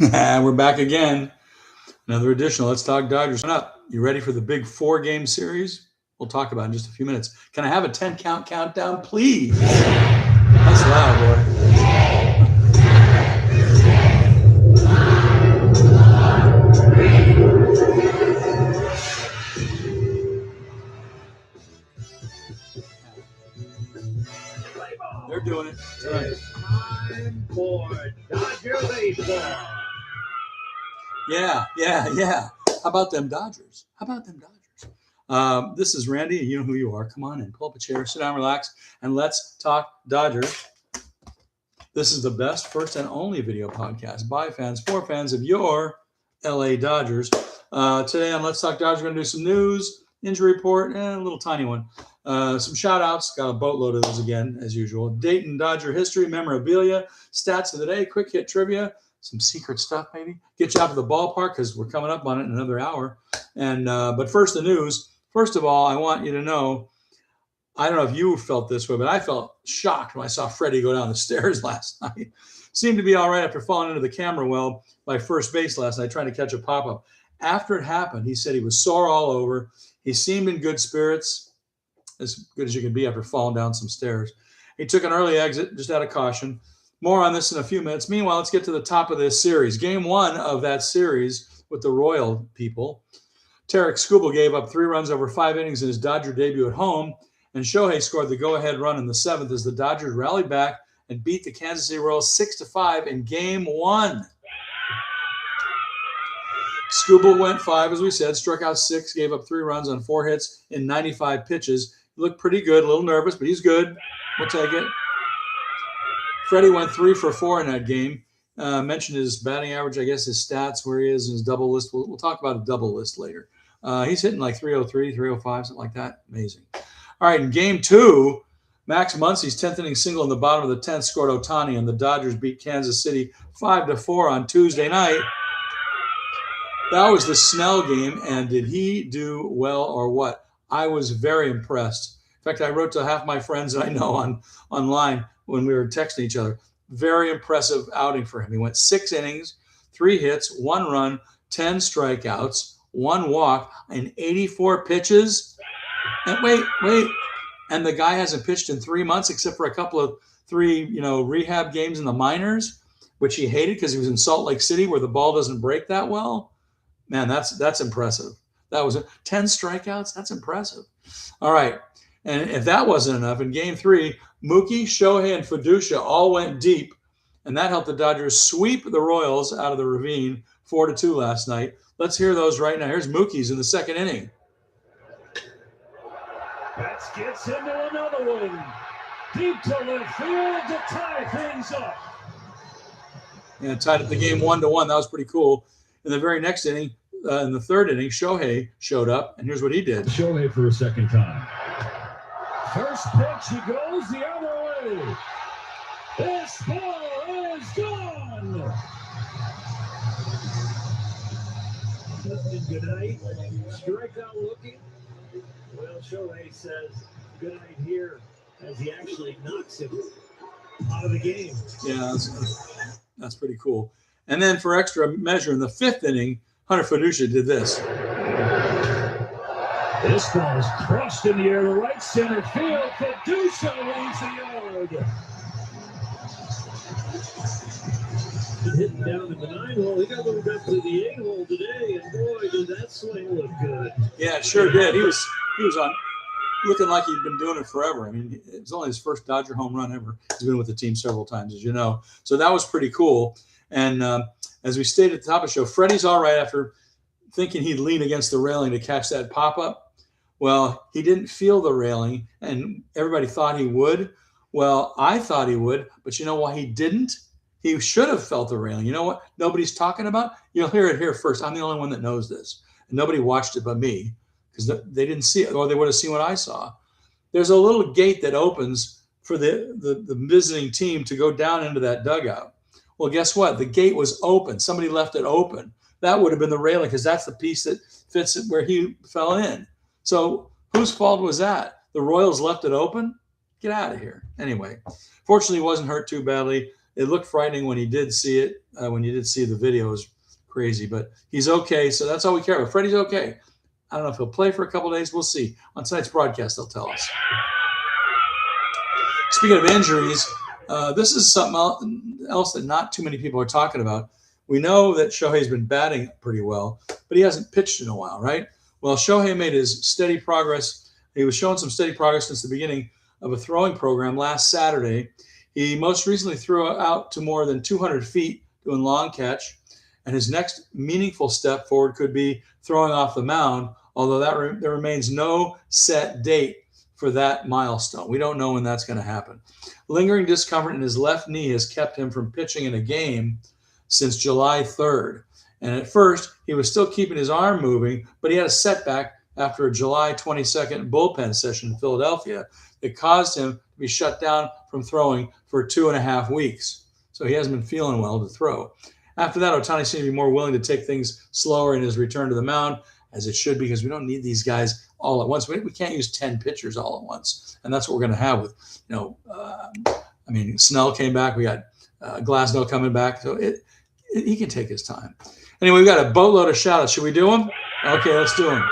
We're back again. Another edition of Let's Talk Dodgers. Coming up, you ready for the big 4-game series? We'll talk about it in just a few minutes. Can I have a 10-count countdown, please? That's loud, boy. They're doing it. Time for Dodger baseball. Yeah. How about them Dodgers? This is Randy, and you know who you are. Come on in, pull up a chair, sit down, relax, and let's talk Dodgers. This is the best, first, and only video podcast by fans, for fans of your LA Dodgers. Today on Let's Talk Dodgers, we're going to do some news, injury report, and a little tiny one. Some shout-outs, got a boatload of those again, as usual. Dayton Dodger history, memorabilia, stats of the day, quick hit trivia, some secret stuff maybe. Get you out to the ballpark because we're coming up on it in another hour. And but first, the news. First of all, I want you to know, I don't know if you felt this way, but I felt shocked when I saw Freddie go down the stairs last night. Seemed to be all right after falling into the camera well by first base last night, trying to catch a pop-up. After it happened, he said he was sore all over. He seemed in good spirits, as good as you can be after falling down some stairs. He took an early exit, just out of caution. More on this in a few minutes. Meanwhile, let's get to the top of this series. Game 1 of that series with the Royal people. Tarik Skubal gave up 3 runs over 5 innings in his Dodger debut at home, and Shohei scored the go-ahead run in the 7th as the Dodgers rallied back and beat the Kansas City Royals 6-5 in Game 1. Skubal went 5, as we said, struck out 6, gave up 3 runs on 4 hits in 95 pitches. He looked pretty good, a little nervous, but he's good. We'll take it. Freddie went 3 for 4 in that game. Mentioned his batting average, I guess his stats, where he is in his double list. We'll talk about a double list later. He's hitting like 303, 305, something like that. Amazing. All right, in Game 2, Max Muncy's 10th inning single in the bottom of the 10th scored Ohtani, and the Dodgers beat Kansas City 5-4 on Tuesday night. That was the Snell game, and did he do well or what? I was very impressed. In fact, I wrote to half my friends that I know online when we were texting each other. Very impressive outing for him. He went 6 innings, 3 hits, 1 run, 10 strikeouts, 1 walk, and 84 pitches. And wait. And the guy hasn't pitched in 3 months except for a couple of 3, rehab games in the minors, which he hated because he was in Salt Lake City where the ball doesn't break that well. Man, that's impressive. That was 10 strikeouts. That's impressive. All right. And if that wasn't enough, in Game 3, Mookie, Shohei, and Fiducia all went deep, and that helped the Dodgers sweep the Royals out of the ravine 4-2 last night. Let's hear those right now. Here's Mookie's in the 2nd inning. Betts gets into another one. Deep to left field to tie things up. Yeah, tied up the game 1-1. That was pretty cool. In the very next inning, in the 3rd inning, Shohei showed up, and here's what he did. Shohei for a second time. First pitch, he goes the other way. This ball is gone. Justin, good night. Strikeout looking. Well, Shohei says good night here as he actually knocks him out of the game. Yeah, that's pretty cool. And then for extra measure, in the 5th inning, Hunter Fiducia did this. This ball is crushed in the air to right center field. Fiducia leaves the yard. Hitting down in the 9-hole. He got moved up to the 8-hole today, and boy, did that swing look good. Yeah, it sure did. He was on looking like he'd been doing it forever. I mean, it was only his first Dodger home run ever. He's been with the team several times, as you know. So that was pretty cool. And as we stated at the top of the show, Freddie's all right after thinking he'd lean against the railing to catch that pop-up. Well, he didn't feel the railing, and everybody thought he would. Well, I thought he would, but you know why he didn't? He should have felt the railing. You know what nobody's talking about? You'll hear it here first. I'm the only one that knows this. And nobody watched it but me because they didn't see it, or they would have seen what I saw. There's a little gate that opens for the visiting team to go down into that dugout. Well, guess what? The gate was open. Somebody left it open. That would have been the railing because that's the piece that fits it where he fell in. So whose fault was that? The Royals left it open? Get out of here. Anyway, fortunately, he wasn't hurt too badly. It looked frightening when he did see it. When you did see the video, it was crazy, but he's okay. So that's all we care about. Freddie's okay. I don't know if he'll play for a couple of days. We'll see. On tonight's broadcast, they'll tell us. Speaking of injuries, this is something else that not too many people are talking about. We know that Shohei's been batting pretty well, but he hasn't pitched in a while, right? Well, Shohei made his steady progress. He was showing some steady progress since the beginning of a throwing program last Saturday. He most recently threw out to more than 200 feet doing long catch, and his next meaningful step forward could be throwing off the mound, although there remains no set date for that milestone. We don't know when that's going to happen. Lingering discomfort in his left knee has kept him from pitching in a game since July 3rd. And at first, he was still keeping his arm moving, but he had a setback after a July 22nd bullpen session in Philadelphia that caused him to be shut down from throwing for 2.5 weeks. So he hasn't been feeling well to throw. After that, Ohtani seemed to be more willing to take things slower in his return to the mound, as it should, because we don't need these guys all at once. We can't use 10 pitchers all at once. And that's what we're going to have with, Snell came back. We got Glasnow coming back. So he can take his time. Anyway, we've got a boatload of shout-outs. Should we do them? Okay, let's do them.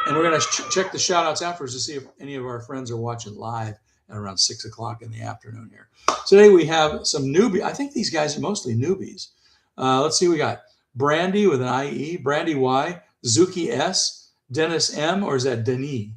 And we're going to check the shout-outs afterwards to see if any of our friends are watching live at around 6 o'clock in the afternoon here. Today we have some newbies. I think these guys are mostly newbies. Let's see, we got Brandy with an IE, Brandy Y, Zuki S, Dennis M, or is that Denis?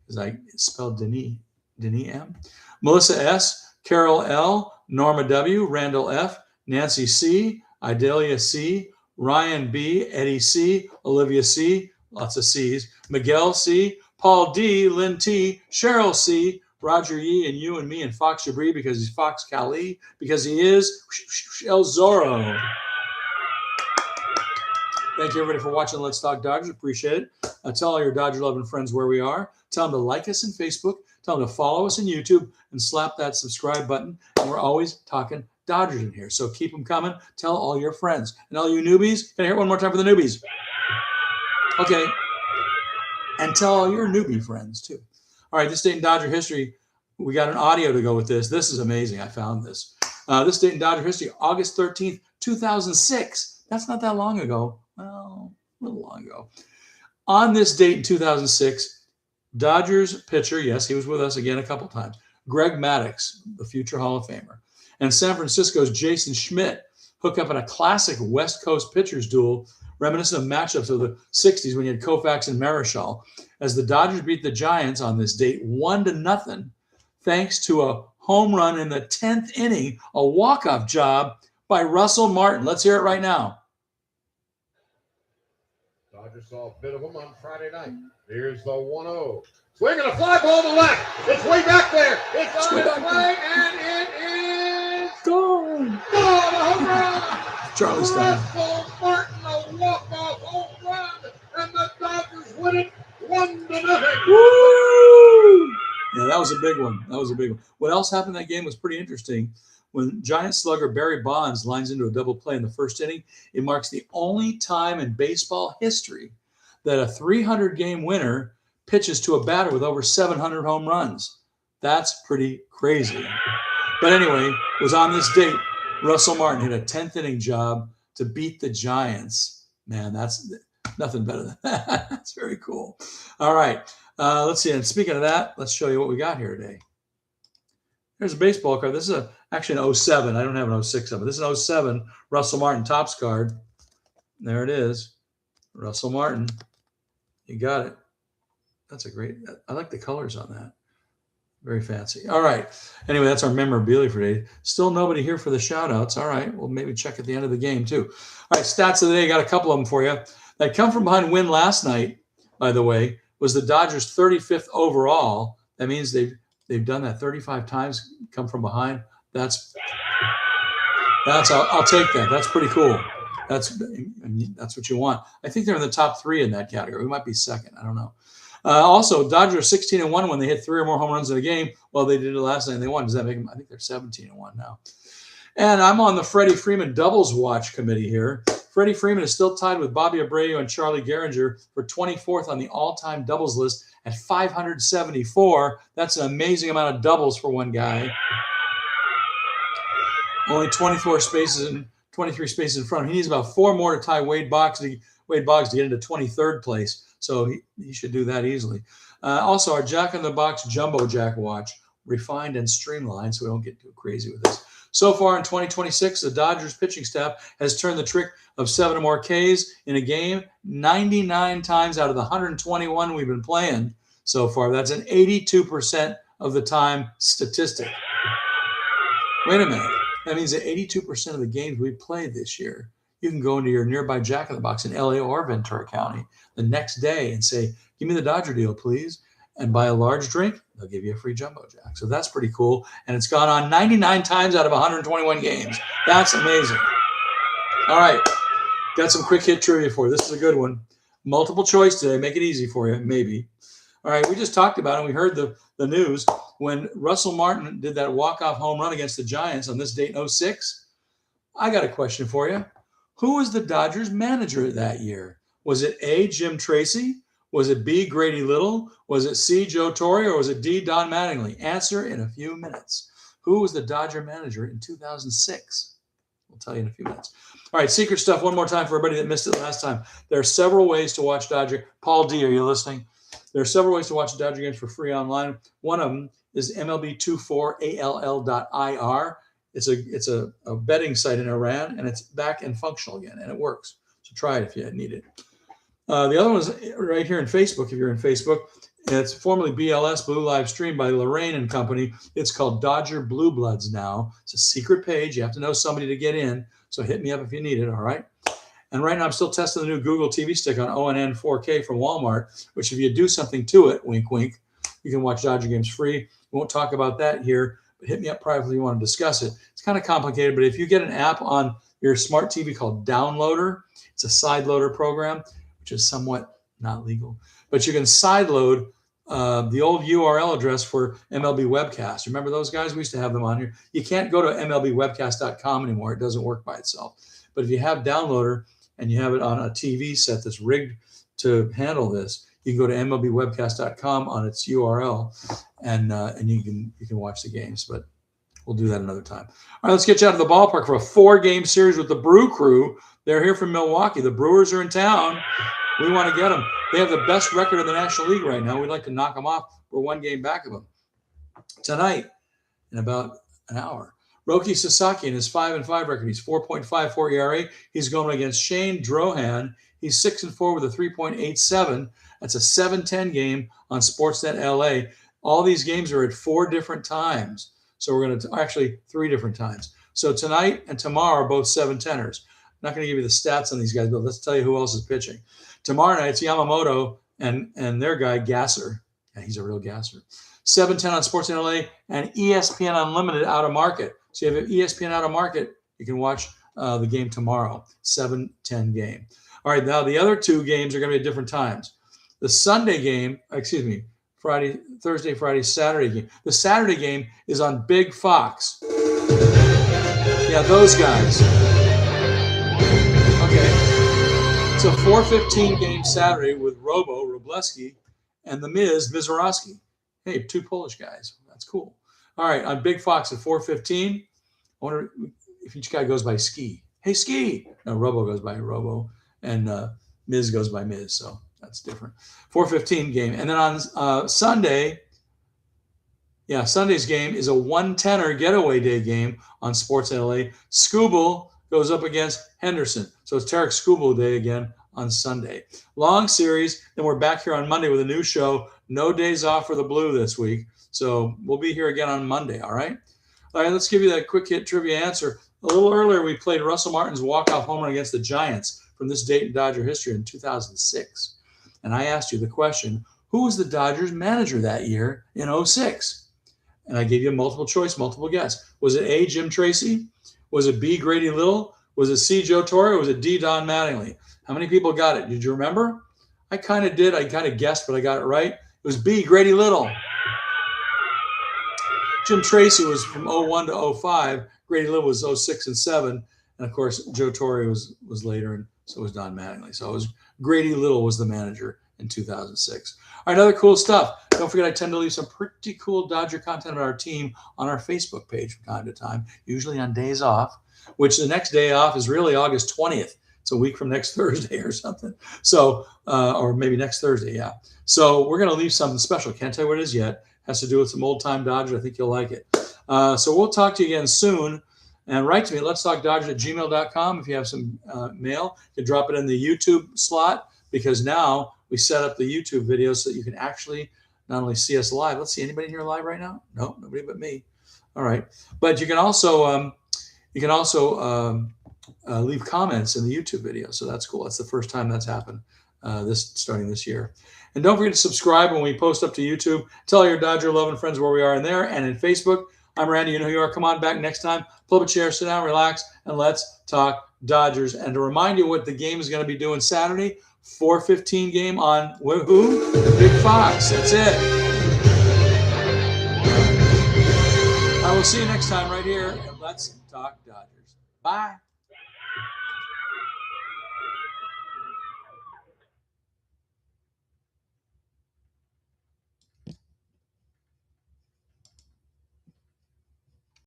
Is I spelled Denis M? Melissa S, Carol L, Norma W, Randall F, Nancy C, Idalia C, Ryan B, Eddie C, Olivia C, lots of C's, Miguel C, Paul D, Lynn T, Cheryl C, Roger Yee, and you and me, and Fox Jabri because he's Fox Cali, because he is El Zorro. Thank you, everybody, for watching Let's Talk Dodgers. Appreciate it. Tell all your Dodger-loving friends where we are. Tell them to like us on Facebook. Tell them to follow us on YouTube and slap that subscribe button. And we're always talking Dodgers in here. So keep them coming. Tell all your friends. And all you newbies, can I hear it one more time for the newbies? Okay. And tell all your newbie friends, too. All right, this date in Dodger history, we got an audio to go with this. This is amazing. I found this. This date in Dodger history, August 13th, 2006. That's not that long ago. Well, a little long ago. On this date in 2006, Dodgers pitcher, yes, he was with us again a couple times, Greg Maddux, the future Hall of Famer, and San Francisco's Jason Schmidt hook up in a classic West Coast pitchers duel reminiscent of matchups of the 60s when you had Koufax and Marichal, as the Dodgers beat the Giants on this date 1-0, thanks to a home run in the 10th inning, a walk-off job by Russell Martin. Let's hear it right now. Dodgers saw a bit of them on Friday night. Here's the 1-0. Swinging a fly ball to left. It's way back there. It's on its way, and it is gone. Oh, a home run. Charlie Stein. Russell Martin, a walk-off home run, and the Dodgers win it 1-0. Woo! Yeah, that was a big one. That was a big one. What else happened in that game was pretty interesting. When Giant slugger Barry Bonds lines into a double play in the first inning, it marks the only time in baseball history that a 300-game winner pitches to a batter with over 700 home runs. That's pretty crazy. But anyway, it was on this date, Russell Martin hit a 10th inning job to beat the Giants. Man, that's nothing better than that. That's very cool. All right, let's see. And speaking of that, let's show you what we got here today. Here's a baseball card. This is actually an 07. I don't have an 06 of it. This is an 07 Russell Martin Topps card. There it is. Russell Martin. You got it. That's a great, I like the colors on that. Very fancy. All right. Anyway, that's our memorabilia for today. Still nobody here for the shout outs. All right. We'll maybe check at the end of the game too. All right. Stats of the day. Got a couple of them for you. That come from behind win last night, by the way, was the Dodgers 35th overall. That means they've done that 35 times, come from behind. That's I'll take that. That's pretty cool. That's what you want. I think they're in the top 3 in that category. We might be second. I don't know. Also, Dodgers 16-1 when they hit 3 or more home runs in a game. Well, they did it last night and they won. Does that make them? I think they're 17-1 now. And I'm on the Freddie Freeman doubles watch committee here. Freddie Freeman is still tied with Bobby Abreu and Charlie Gehringer for 24th on the all-time doubles list at 574. That's an amazing amount of doubles for one guy. Only 23 spaces in front of him. He needs about 4 more to tie Wade Boggs to get into 23rd place. So he should do that easily. Also, our Jack in the Box Jumbo Jack watch, refined and streamlined so we don't get too crazy with this. So far in 2026, the Dodgers pitching staff has turned the trick of 7 or more Ks in a game 99 times out of the 121 we've been playing so far. That's an 82% of the time statistic. Wait a minute. That means that 82% of the games we played this year, you can go into your nearby Jack in the Box in LA or Ventura County the next day and say, give me the Dodger deal, please. And buy a large drink, they'll give you a free Jumbo Jack. So that's pretty cool. And it's gone on 99 times out of 121 games. That's amazing. All right. Got some quick hit trivia for you. This is a good one. Multiple choice today. Make it easy for you, maybe. All right. We just talked about it. We heard the news when Russell Martin did that walk-off home run against the Giants on this date in 06. I got a question for you. Who was the Dodgers manager that year? Was it A, Jim Tracy? Was it B, Grady Little? Was it C, Joe Torre? Or was it D, Don Mattingly? Answer in a few minutes. Who was the Dodger manager in 2006? We'll tell you in a few minutes. All right, secret stuff one more time for everybody that missed it last time. There are several ways to watch Dodger. Paul D, are you listening? There are several ways to watch Dodger games for free online. One of them is MLB24ALL.IR. It's a betting site in Iran, and it's back and functional again, and it works. So try it if you need it. The other one is right here in Facebook, if you're in Facebook. It's formerly BLS, Blue Live Stream by Lorraine and Company. It's called Dodger Blue Bloods now. It's a secret page. You have to know somebody to get in, so hit me up if you need it, all right? And right now I'm still testing the new Google TV stick on ONN 4K from Walmart, which if you do something to it, wink, wink, you can watch Dodger games free. We won't talk about that here, but hit me up privately if you want to discuss it. It's kind of complicated, but if you get an app on your smart TV called Downloader, it's a side loader program, which is somewhat not legal, but you can sideload the old URL address for MLB Webcast. Remember those guys? We used to have them on here. You can't go to MLBwebcast.com anymore. It doesn't work by itself. But if you have Downloader and you have it on a TV set that's rigged to handle this, you can go to MLBwebcast.com on its URL and you can watch the games. But we'll do that another time. All right, let's get you out of the ballpark for a 4-game series with the Brew Crew. They're here from Milwaukee. The Brewers are in town. We want to get them. They have the best record in the National League right now. We'd like to knock them off. We're 1 game back of them. Tonight, in about an hour, Roki Sasaki in his 5-5 record. He's 4.54 ERA. He's going against Shane Drohan. He's 6-4 with a 3.87. That's a 7-10 game on Sportsnet LA. All these games are at 4 different times. So we're going to actually 3 different times. So tonight and tomorrow are both 7-10ers. I'm not going to give you the stats on these guys, but let's tell you who else is pitching. Tomorrow night, it's Yamamoto and their guy, Gasser. Yeah, he's a real Gasser. 7-10 on Sportsnet LA and ESPN Unlimited out of market. So you have ESPN out of market, you can watch the game tomorrow, 7-10 game. All right, now the other 2 games are going to be at different times. The Sunday game, Thursday, Friday, Saturday game. The Saturday game is on Big Fox. Yeah, those guys. Okay. It's a 4:15 game Saturday with Robleski, and the Mizorowski. Hey, 2 Polish guys. That's cool. All right, on Big Fox at 4:15. I wonder if each guy goes by Ski. Hey, Ski. No, Robo goes by Robo, and Miz goes by Miz, so that's different. 4:15 game. And then on Sunday, Sunday's game is a 1-10er getaway day game on Sports LA. Skubal goes up against Henderson. So it's Tarek Skubal Day again on Sunday. Long series. Then we're back here on Monday with a new show. No days off for the Blue this week. So we'll be here again on Monday, all right? All right, let's give you that quick hit trivia answer. A little earlier, we played Russell Martin's walk-off home run against the Giants from this date in Dodger history in 2006. And I asked you the question, who was the Dodgers manager that year in 06? And I gave you a multiple choice, multiple guess. Was it A, Jim Tracy? Was it B, Grady Little? Was it C, Joe Torre? Or was it D, Don Mattingly? How many people got it? Did you remember? I kind of did. I kind of guessed, but I got it right. It was B, Grady Little. Jim Tracy was from 01 to 05. Grady Little was 06 and 07. And, of course, Joe Torre was later, and so was Don Mattingly. So it was Grady Little was the manager in 2006. All right, other cool stuff. Don't forget, I tend to leave some pretty cool Dodger content about our team on our Facebook page from time to time, usually on days off, which the next day off is really August 20th. It's a week from next Thursday or something. So, or maybe next Thursday, yeah. So we're going to leave something special. Can't tell you what it is yet. Has to do with some old-time Dodgers. I think you'll like it. So we'll talk to you again soon. And write to me at letstalkdodgers@gmail.com if you have some mail. You can drop it in the YouTube slot, because now we set up the YouTube videos so that you can actually not only see us live. Let's see, anybody here live right now? No, nobody but me. All right. But you can also leave comments in the YouTube video. So that's cool. That's the first time that's happened starting this year. And don't forget to subscribe when we post up to YouTube. Tell your Dodger loving friends where we are in there. And in Facebook, I'm Randy. You know who you are. Come on back next time. Pull up a chair, sit down, relax, and let's talk Dodgers. And to remind you what the game is going to be doing Saturday, 4:15 game on who? Big Fox. That's it. I will see you next time right here. And let's talk Dodgers. Bye.